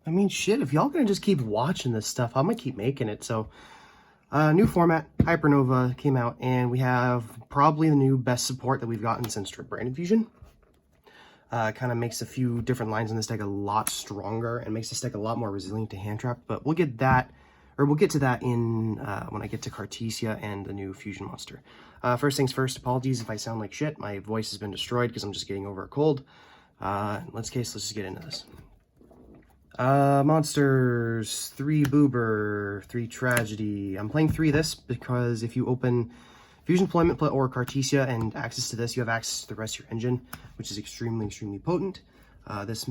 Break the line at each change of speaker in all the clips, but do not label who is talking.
I mean, shit, if y'all gonna just keep watching this stuff, I'm gonna keep making it. So, new format, Hypernova came out, and we have probably the new best support that we've gotten since Brain Infusion. Kind of makes a few different lines in this deck a lot stronger and makes this deck a lot more resilient to hand trap. But we'll get that, or we'll get to that in when I get to Cartesia and the new fusion monster. First things first, apologies if I sound like shit. My voice has been destroyed because I'm just getting over a cold. Let's just get into this. Monsters, 3 Boober, 3 Tragedy. I'm playing 3 this because if you open Fusion Deployment or Cartesia and access to this, you have access to the rest of your engine, which is extremely potent. This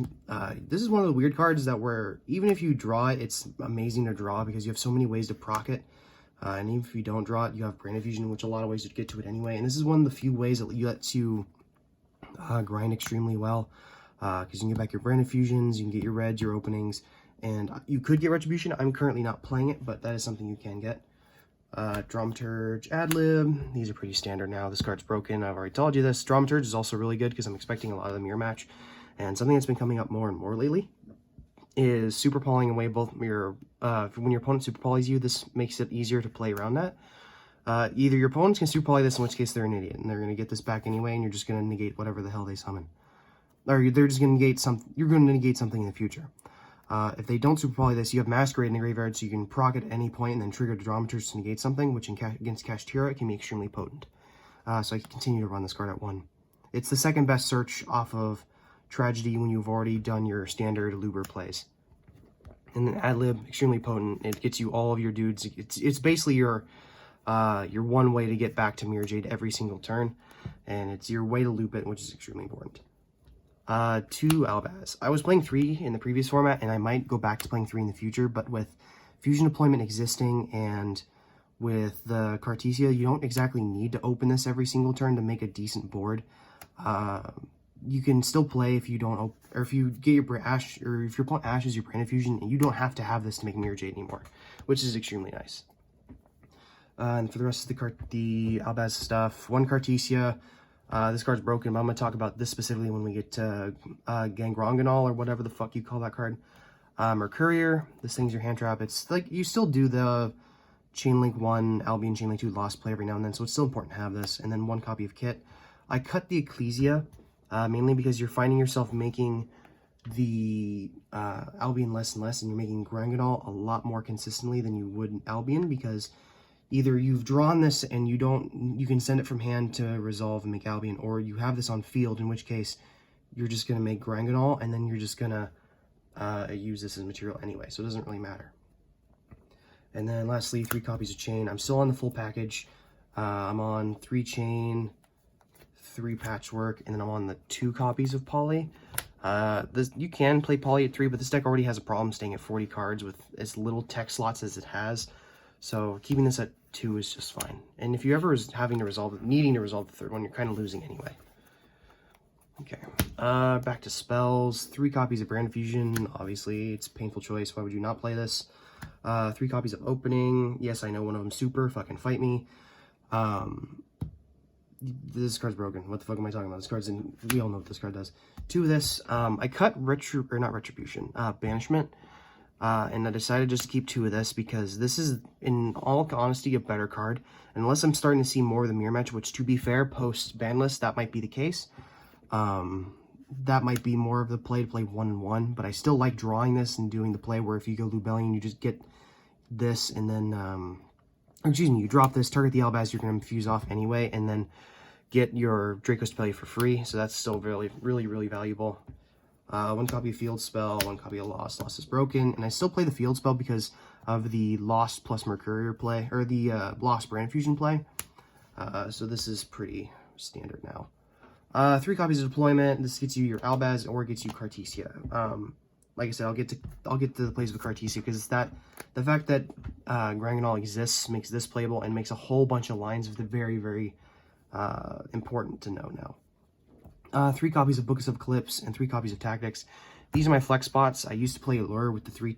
is one of the weird cards that where even if you draw it, it's amazing to draw because you have so many ways to proc it. And even if you don't draw it, you have Brain Infusion, which a lot of ways to get to it anyway. And this is one of the few ways that lets you grind extremely well. Because you can get back your Brain Infusions, you can get your reds, your openings, and you could get Retribution. I'm currently not playing it, but that is something you can get. Dramaturge, Adlib, these are pretty standard now. This card's broken, I've already told you this. Dramaturge is also really good because I'm expecting a lot of the mirror match. And something that's been coming up more and more lately is super polying away both your, when your opponent super polys you, this makes it easier to play around that. Either your opponents can super poly this, in which case they're an idiot, and they're going to get this back anyway, and you're just going to negate whatever the hell they summon. Or they're just going to negate you're going to negate something in the future. If they don't super poly this, you have Masquerade in the graveyard, so you can proc at any point and then trigger the Dramaturge to negate something, which against Kashtira, it can be extremely potent. So I can continue to run this card at 1. It's the second best search off of Tragedy when you've already done your standard Luber plays. And then Adlib, extremely potent. It gets you all of your dudes. It's basically your one way to get back to Mirror Jade every single turn, and it's your way to loop it, which is extremely important. 2 Albaz. I was playing 3 in the previous format, and I might go back to playing 3 in the future, but with Fusion Deployment existing and with the Cartesia, you don't exactly need to open this every single turn to make a decent board. You can still play if you don't, or if you get your Ash, or if your opponent Ash is your Brain Infusion, and you don't have to have this to make Mirror Jade anymore, which is extremely nice. And for the rest of the Albaz stuff, 1 Cartesia. This card's broken, but I'm going to talk about this specifically when we get to Gangronganol, or whatever the fuck you call that card. Mercurier, this thing's your hand trap. It's like, you still do the Chainlink 1, Albion Chainlink 2 Lost play every now and then, so it's still important to have this. And then 1 copy of Kit. I cut the Ecclesia, mainly because you're finding yourself making the Albion less and less, and you're making Granganol a lot more consistently than you would Albion, because either you've drawn this and you can send it from hand to resolve and make Albion, or you have this on field, in which case you're just going to make Granganol, and then you're just going to use this as material anyway, so it doesn't really matter. And then lastly, 3 copies of Chain. I'm still on the full package. I'm on 3 Chain, 3 Patchwork, and then I'm on the 2 copies of Poly. You can play Poly at 3, but this deck already has a problem staying at 40 cards with as little tech slots as it has. So keeping this at 2 is just fine. And if you ever is needing to resolve the 3rd one, you're kind of losing anyway. Okay, back to spells. 3 copies of Brain Infusion. Obviously, it's a painful choice. Why would you not play this? 3 copies of Opening. Yes, I know one of them super. Fucking fight me. This card's broken. What the fuck am I talking about? This card's in. We all know what this card does. 2 of this. I cut Banishment. And I decided just to keep 2 of this because this is, in all honesty, a better card. Unless I'm starting to see more of the mirror match, which, to be fair, post-ban list, that might be the case. That might be more of the play to play 1-1, but I still like drawing this and doing the play where if you go Lubellion, you just get this and then, you drop this, target the Albaz, you're going to infuse off anyway, and then get your Draco Spell for free, so that's still really valuable. 1 copy of Field Spell, 1 copy of Lost. Lost is broken, and I still play the Field Spell because of the Lost plus Mercurier play, or the Lost Brain Fusion play. So this is pretty standard now. 3 copies of Deployment. This gets you your Albaz or gets you Cartesia. Like I said, I'll get to the plays with Cartesia because the fact that Granganol exists makes this playable and makes a whole bunch of lines of the very important to know now. 3 copies of Books of Eclipse and 3 copies of Tactics. These are my flex spots. I used to play Allure with the 3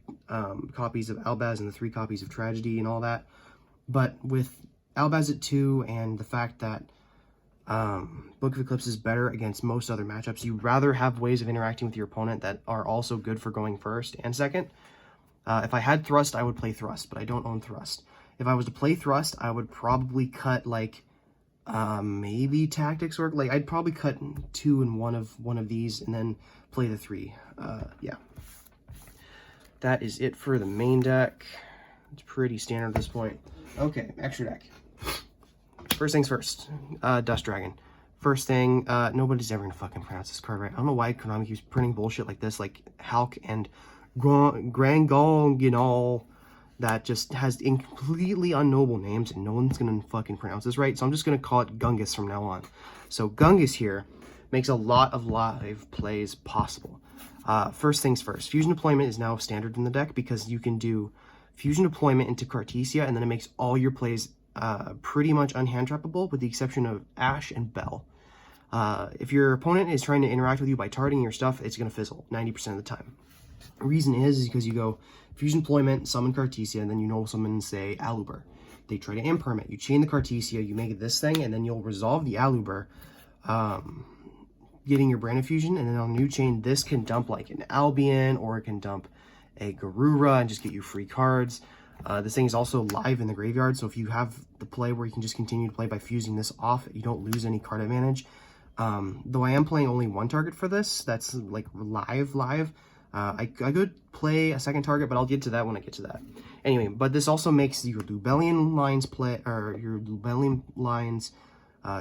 copies of Albaz and the 3 copies of Tragedy and all that. But with Albaz at 2 and the fact that Book of Eclipse is better against most other matchups. You'd rather have ways of interacting with your opponent that are also good for going first and second. If I had Thrust, I would play Thrust, but I don't own Thrust. If I was to play Thrust, I would probably cut, like, maybe Tactics, or, like, I'd probably cut 2 in one of these and then play the 3. Yeah. That is it for the main deck. It's pretty standard at this point. Okay, extra deck. First things first, Dust Dragon. First thing, nobody's ever gonna fucking pronounce this card right. I don't know why Konami keeps printing bullshit like this, like Hulk and Grangonginal, that just has completely unknowable names, and no one's gonna fucking pronounce this right, so I'm just gonna call it Gungus from now on. So Gungus here makes a lot of live plays possible. First things first, Fusion Deployment is now standard in the deck because you can do Fusion Deployment into Cartesia, and then it makes all your plays pretty much unhand-trappable, with the exception of Ash and Bell. If your opponent is trying to interact with you by targeting your stuff, it's going to fizzle 90% of the time. The reason is because you go Fusion Deployment, summon Cartesia, and then you know summon, say, Aluber. They try to imperm, you chain the Cartesia, you make it this thing, and then you'll resolve the Aluber, getting your Brand Fusion, and then on new chain, this can dump like an Albion, or it can dump a Garura and just get you free cards. This thing is also live in the graveyard, so if you have the play where you can just continue to play by fusing this off, you don't lose any card advantage. Though I am playing only one target for this, that's like live. I could play a second target, but I'll get to that when I get to that. Anyway, but this also makes your Lubellian lines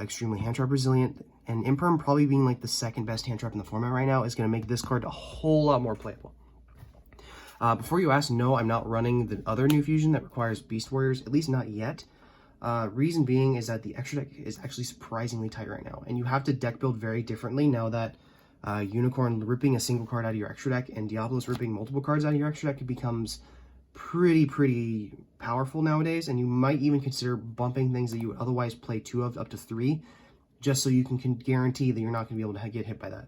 extremely hand trap resilient, and Imperm probably being like the second best hand trap in the format right now is going to make this card a whole lot more playable. Before you ask, no, I'm not running the other new fusion that requires Beast Warriors, at least not yet. Reason being is that the extra deck is actually surprisingly tight right now, and you have to deck build very differently now that Unicorn ripping a single card out of your extra deck and Diablos ripping multiple cards out of your extra deck becomes pretty powerful nowadays, and you might even consider bumping things that you would otherwise play 2 of up to 3, just so you can guarantee that you're not going to be able to get hit by that.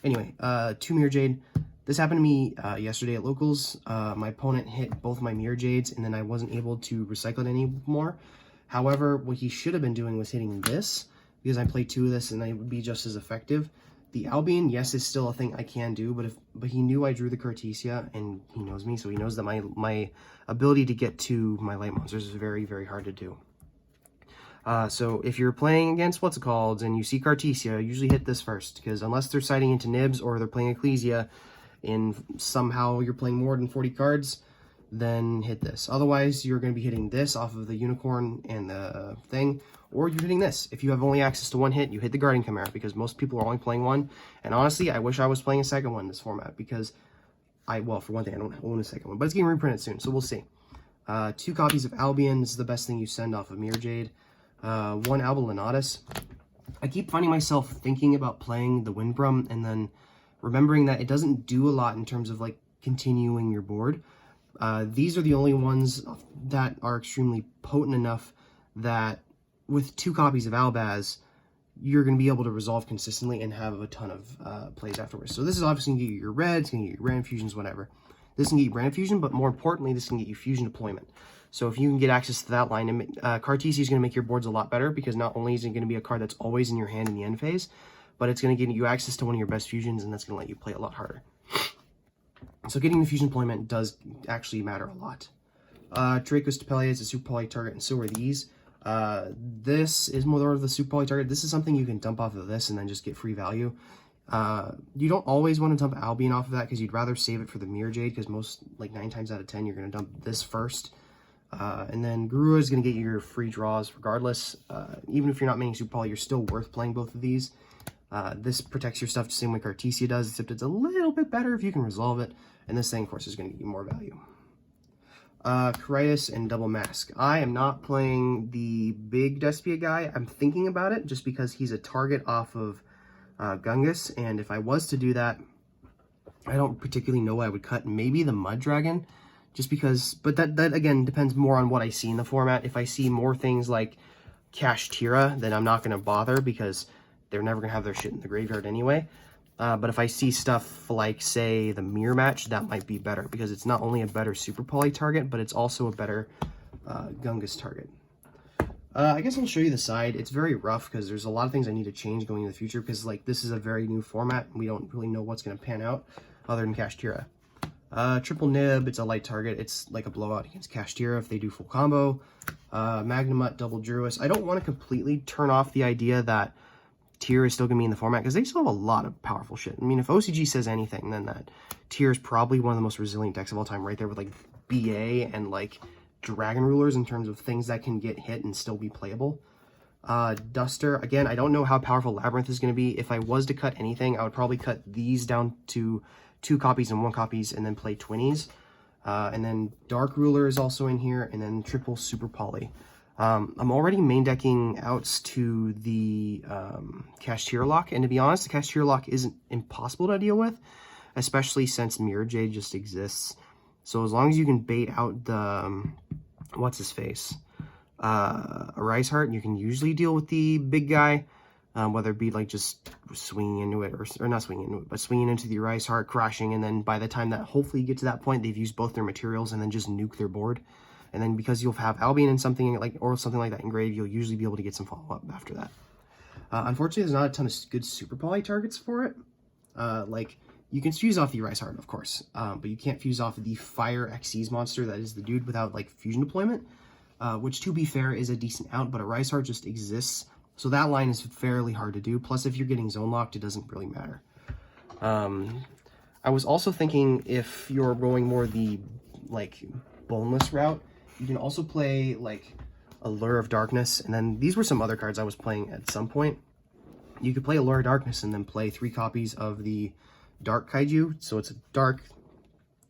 Anyway, 2 Mirror Jade. This happened to me yesterday at Locals. My opponent hit both my Mirror Jades, and then I wasn't able to recycle it anymore. However, what he should have been doing was hitting this, because I played 2 of this, and it would be just as effective. The Albion, yes, is still a thing I can do, but he knew I drew the Cartesia, and he knows me, so he knows that my ability to get to my light monsters is very, very hard to do. So if you're playing against what's it called, and you see Cartesia, usually hit this first, because unless they're siding into Nibs or they're playing Ecclesia, and somehow you're playing more than 40 cards, then hit this. Otherwise, you're going to be hitting this off of the Unicorn and the thing, or you're hitting this. If you have only access to 1 hit, you hit the Guardian Chimera, because most people are only playing 1. And honestly, I wish I was playing a second one in this format, because well, for one thing, I don't own a second one, but it's getting reprinted soon, so we'll see. 2 copies of Albion. This is the best thing you send off of Mirror Jade. 1 Albulanatus. I keep finding myself thinking about playing the Windbrum, and then remembering that it doesn't do a lot in terms of like continuing your board. These are the only ones that are extremely potent enough that with 2 copies of Albaz, you're going to be able to resolve consistently and have a ton of plays afterwards. So this is obviously going to get you your reds, going to get you random fusions, whatever. This can get you random fusion, but more importantly, this can get you fusion deployment. So if you can get access to that line, Cartesia is going to make your boards a lot better, because not only is it going to be a card that's always in your hand in the end phase, but it's going to give you access to one of your best fusions, and that's going to let you play a lot harder. So getting the fusion deployment does actually matter a lot. Draco's Stapelier is a super poly target, and so are these. This is more of the super poly target. This is something you can dump off of this and then just get free value. You don't always want to dump Albion off of that, because you'd rather save it for the Mirror Jade, because most, like 9 times out of 10, you're going to dump this first. And then Garura is going to get you your free draws regardless. Even if you're not maining super poly, you're still worth playing both of these. This protects your stuff the same way Cartesia does, except it's a little bit better if you can resolve it. And this thing, of course, is going to give you more value. Caritas and Double Mask. I am not playing the big Despia guy. I'm thinking about it just because he's a target off of Gungus. And if I was to do that, I don't particularly know what I would cut. Maybe the Mud Dragon, just because. But that again depends more on what I see in the format. If I see more things like Kashtira, then I'm not going to bother, because they're never going to have their shit in the graveyard anyway. But if I see stuff like, say, the Mirror Match, that might be better, because it's not only a better Super Poly target, but it's also a better Gungus target. I guess I'll show you the side. It's very rough because there's a lot of things I need to change going in the future because like this is a very new format and we don't really know what's going to pan out other than Kashtira. Triple Nib, it's a light target. It's like a blowout against Kashtira if they do full combo. Magnamut, double Druis. I don't want to completely turn off the idea that Tier is still going to be in the format because they still have a lot of powerful shit. I mean, if OCG says anything, then that Tier is probably one of the most resilient decks of all time right there with like BA and like Dragon Rulers in terms of things that can get hit and still be playable. Duster, again, I don't know how powerful Labyrinth is going to be. If I was to cut anything, I would probably cut these down to 2 copies and 1 copies and then play 20s. And then Dark Ruler is also in here, and then triple Super Poly. I'm already main decking outs to the Kashtira lock, and to be honest, the Kashtira lock isn't impossible to deal with, especially since Mirror Jade just exists. So as long as you can bait out the, what's his face, a Rise Heart, you can usually deal with the big guy, whether it be like just swinging into it, or not swinging into it, but swinging into the Rise Heart, crashing, and then by the time that hopefully you get to that point, they've used both their materials and then just nuke their board. And then because you'll have Albion and something like, or something like that engraved, you'll usually be able to get some follow-up after that. Unfortunately, there's not a ton of good Super Poly targets for it. Like, you can fuse off the Rise Heart, of course, but you can't fuse off the Fire Xyz monster that is the dude without, like, fusion deployment, which, to be fair, is a decent out, but a Rise Heart just exists, so that line is fairly hard to do. Plus, if you're getting zone locked, it doesn't really matter. I was also thinking if you're going more the, like, boneless route, you can also play, like, Allure of Darkness, and then these were some other cards I was playing at some point. You could play Allure of Darkness and then play 3 copies of the Dark Kaiju, so it's a dark,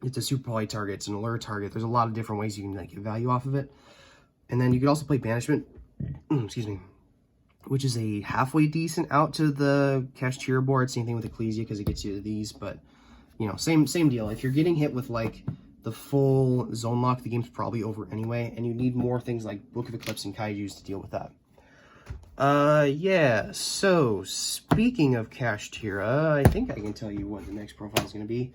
it's a Super Poly target, it's an Allure target. There's a lot of different ways you can like get value off of it. And then you could also play Banishment, excuse me, which is a halfway decent out to the Kashtira board. Same thing with Ecclesia because it gets you to these, but you know, same deal. If you're getting hit with like the full zone lock, the game's probably over anyway, and you need more things like Book of Eclipse and Kaijus to deal with that. Yeah, so speaking of Kashtira, I think I can tell you what the next profile is going to be.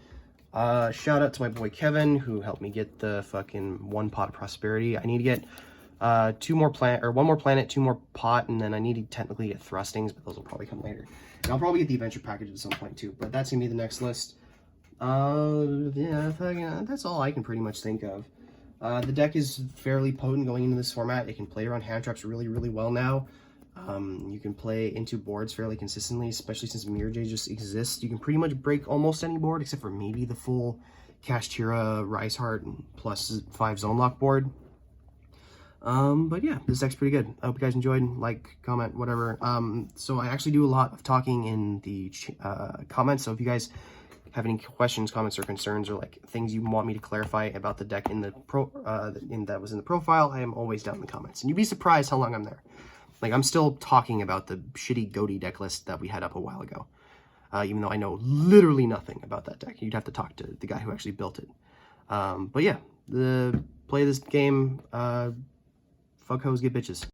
Shout out to my boy Kevin, who helped me get the fucking 1 pot of prosperity. I need to get 1 more planet, 2 more pot, and then I need to technically get thrustings, but those will probably come later. And I'll probably get the adventure package at some point too, but that's going to be the next list. Yeah, that's all I can pretty much think of. The deck is fairly potent going into this format. It can play around hand traps really, really well now. You can play into boards fairly consistently, especially since Mirror Jade just exists. You can pretty much break almost any board except for maybe the full Kashtira, Rise Heart, and plus 5 zone lock board. But yeah, this deck's pretty good. I hope you guys enjoyed. Like, comment, whatever. So I actually do a lot of talking in the comments, so if you guys have any questions, comments, or concerns, or like things you want me to clarify about the deck in the that was in the profile, I am always down in the comments. And you'd be surprised how long I'm there. Like, I'm still talking about the shitty Goaty deck list that we had up a while ago. Even though I know literally nothing about that deck. You'd have to talk to the guy who actually built it. But yeah, play this game, fuck hoes, get bitches.